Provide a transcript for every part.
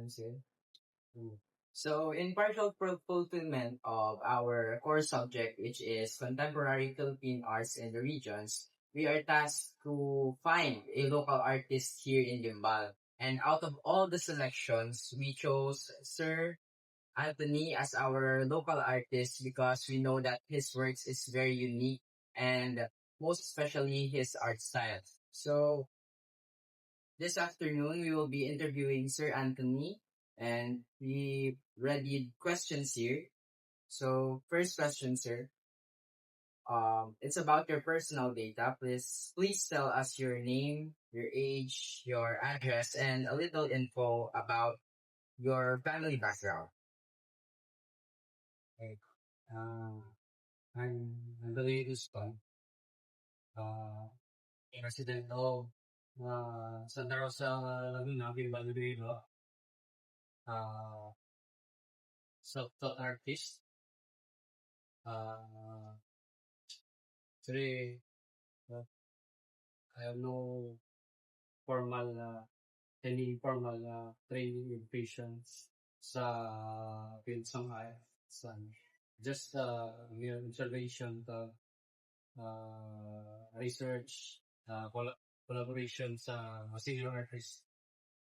questions here. So, in partial fulfillment of our core subject, which is contemporary Philippine arts in the regions, we are tasked to find a local artist here in Gimbal. And out of all the selections, we chose Sir Anthony as our local artist because we know that his works is very unique and most especially his art style. So this afternoon we will be interviewing Sir Anthony and we ready questions here. So first question, sir. It's about your personal data. Please tell us your name, your age, your address, and a little info about your family background. Okay. Uh, I'm Anthony Uspan, resident of Santa Rosa, Laguna, Gimbal, Iloilo. Uh, Self-taught artist. Actually, uh, I have no formal, any formal training in patience sa field sanghay. Just mere observation, research, collaboration sa senior artists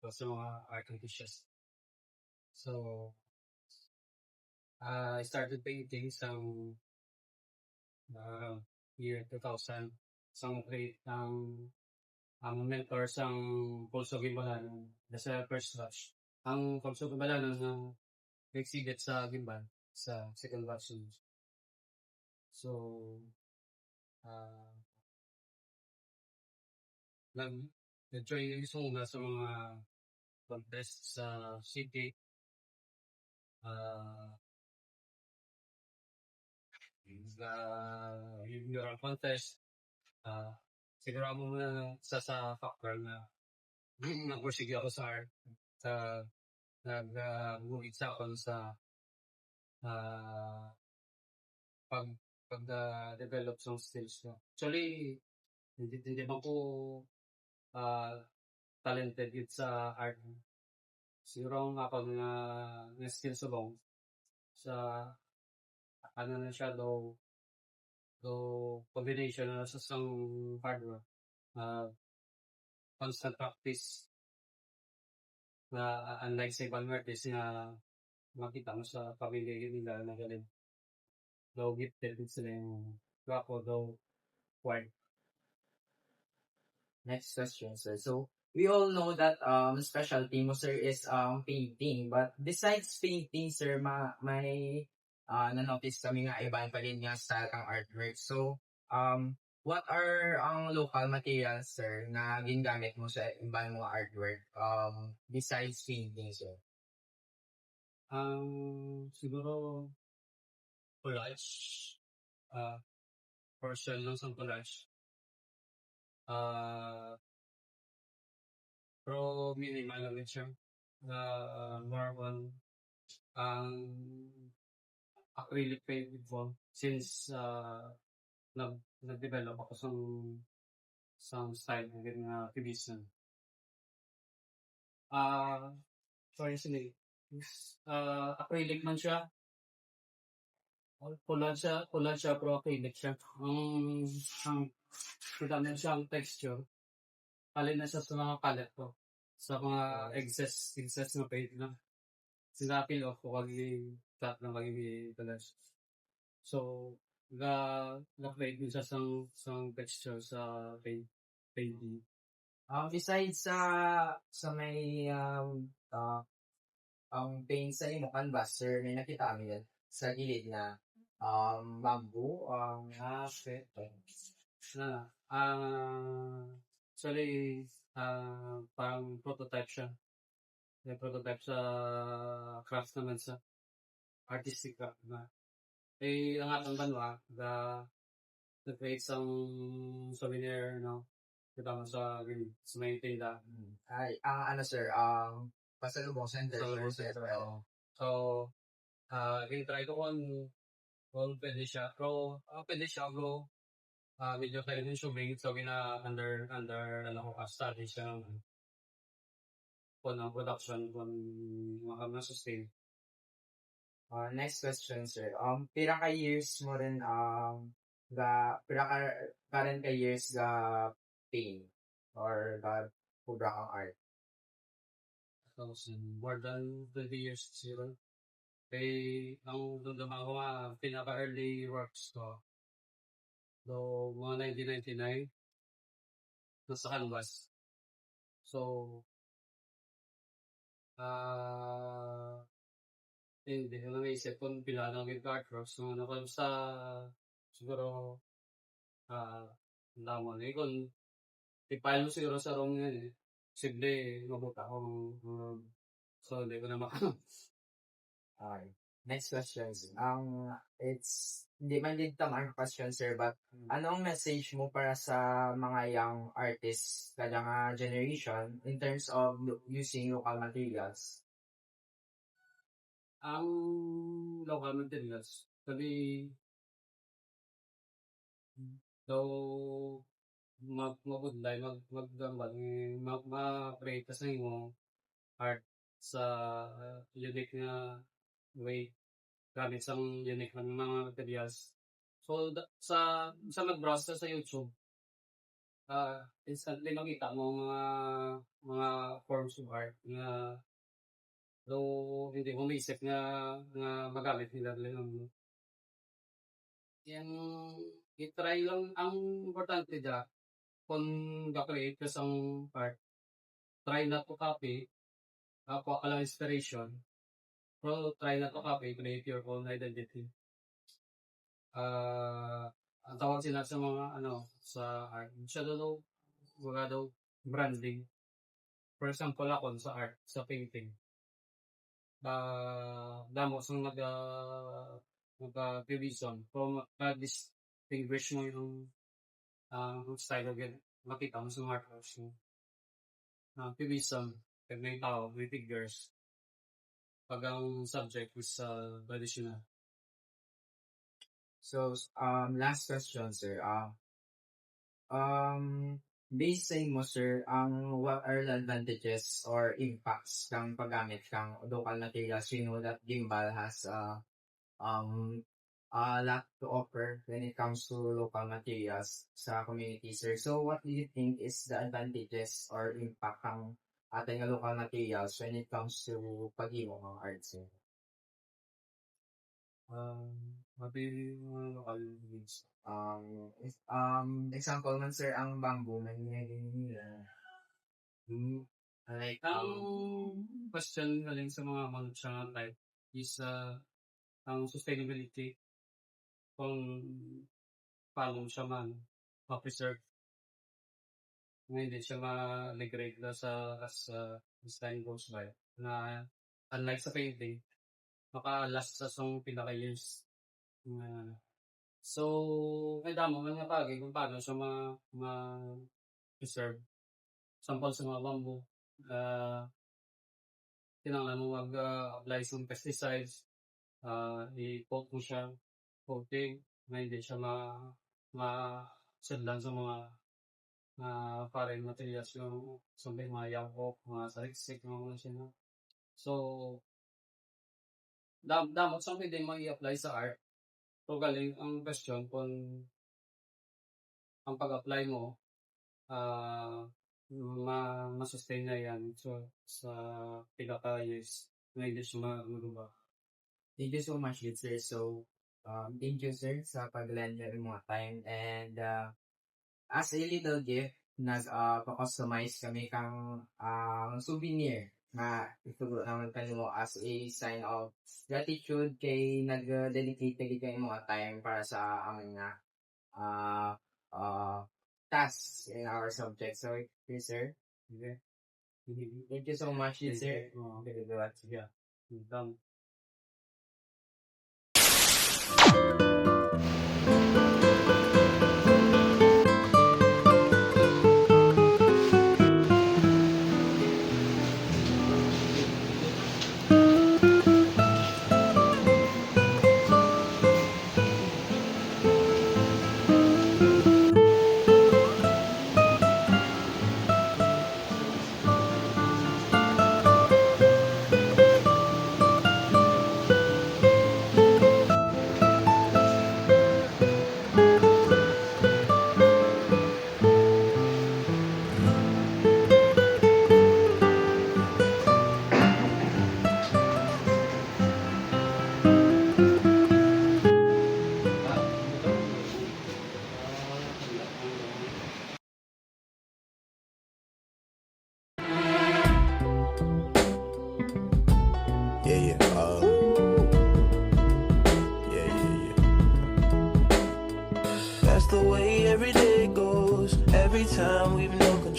sa mga art enthusiasts. So, I started painting some year 2000. Sang create ang mentor sang Pulso Gimbalanon sa first batch. Ang Pulso Gimbalanon na exhibit sa Gimbal sa second batch. So, nag-try yung na sa mga contest sa city. Yung mural contest. Siguro mo na sa factor na nag-pursige ako sa art. Nag-guhit sa ako sa pag-develop sa skills ko. Actually, hindi ba ko talented yun sa art. Siguro nga pag na-skills ko sa ano na siya though combination na sa isang hardware. Constant practice na unlike sa ibang artist na makita mo sa pamilya nila na galing. Though gifted sila yung ako though wide. Next question, sir. So we all know that specialty mo, sir, is painting. But besides painting, sir, may na-notice kami nga iba pa rin nga style kang artwork. So what are ang local materials, sir, na ginagamit mo sa ibang mga artwork besides painting, sir? Siguro collage. Portion lang sa collage. Pero minimal lang siya. More on acrylic paint before since nag-develop ako sa style ng ganyan activism. Acrylic man siya. Pula siya pero acrylic siya. Kita na siya ang texture. Alin na siya sa mga palette ko. Sa mga excess na paint na. Sinapil off ko flat ng kagi collage. So, na-create din siya sa texture sa painting. Besides sa may paint sa imo canvas, sir, may nakita kami yan sa gilid na bamboo, actually, parang prototype siya. May prototype sa craft naman sa artistic craft na. Ang atong banwa, the-create some souvenir, kita mo sa may tinda. Sir, pasalubong center. So, try ko kung pwede siya. Pero, pwede siya, bro. Medyo kaya din siya big. So, under study siya. kung ang production kung sustain. Next question, sir. Pila ka years mo rin, pila ka current ka years paint or kubra kang art? More than 20 years siguro. Kaya ang dumdama ko nga, pinaka-early works ko. So, mga 1999, nasa canvas. So, hindi ko na naisip kung pilanang yung artworks. So, sa, siguro, lamang. Kung ipile mo siguro sa room yan simple, mabuta ako. So, hindi ko na Okay. Next question. Hindi man din tamang question, sir, but anong message mo para sa mga young artists kada nga generation in terms of using local materials? Ang local materials, sabi, daw, magudlay, ma-create sa mo art sa unique na way gamit sa unique na mga materials. So, sa mag-browse sa YouTube, instantly makita mo mga forms of art na though hindi mo maisip nga magamit nila lang. Yan, i-try lang. Ang importante dyan, kung ga-create ka sang art, try not to copy, kuha ka lang inspiration, pero try not to copy, create your own identity. Ang tawag sila sa mga sa art, siya daw branding. For example, ako sa art, sa painting, damo sa nag-division, kung distinguish mo yung style of it, makita mo sa mga artworks mo. Division, pag may tao, may figures, pag ang subject is traditional. So, last question, sir. Based sa mo, sir, what are the advantages or impacts ng paggamit ng local materials? You know that Gimbal has a lot to offer when it comes to local materials sa community, sir. So, what do you think is the advantages or impact ng ating local materials when it comes to pag-iwo ng art, sir? Mabili mga local needs. Example man, sir, ang bamboo na nila. Like, ang question galing sa mga mancha type is ang sustainability, kung paano siya ma-preserve, hindi siya ma-degrade na as time goes by, na unlike sa painting, maka-last sa pinaka years. So, may damo mga bagay kung paano siya ma-preserve. Sample sa mga bamboo, kailangan mo mag-apply sa pesticides, i-coat mo siya, coating, na hindi siya ma-sedlan sa mga foreign materials, yung sabihin mga yangkok, mga saliksik, mga siya. So, damot sa pwede mag-i-apply sa art. So, galing ang question kung ang pag-apply mo, ma-sustain na yan sa pinaka-years na hindi siya magubah. Thank you so much, good sir. So, thank you, sir, sa pag-lend ng mga time. And as a little gift, nag-customize kami kang souvenir na ituro naman kanimo as a sign of gratitude kay nag-dedicate kayo mga time para sa aming tasks in our subject. So, yes, sir. Okay. Thank you so much, yes, sir. Yeah. Done.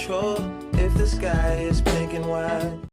control if the sky is pink and white.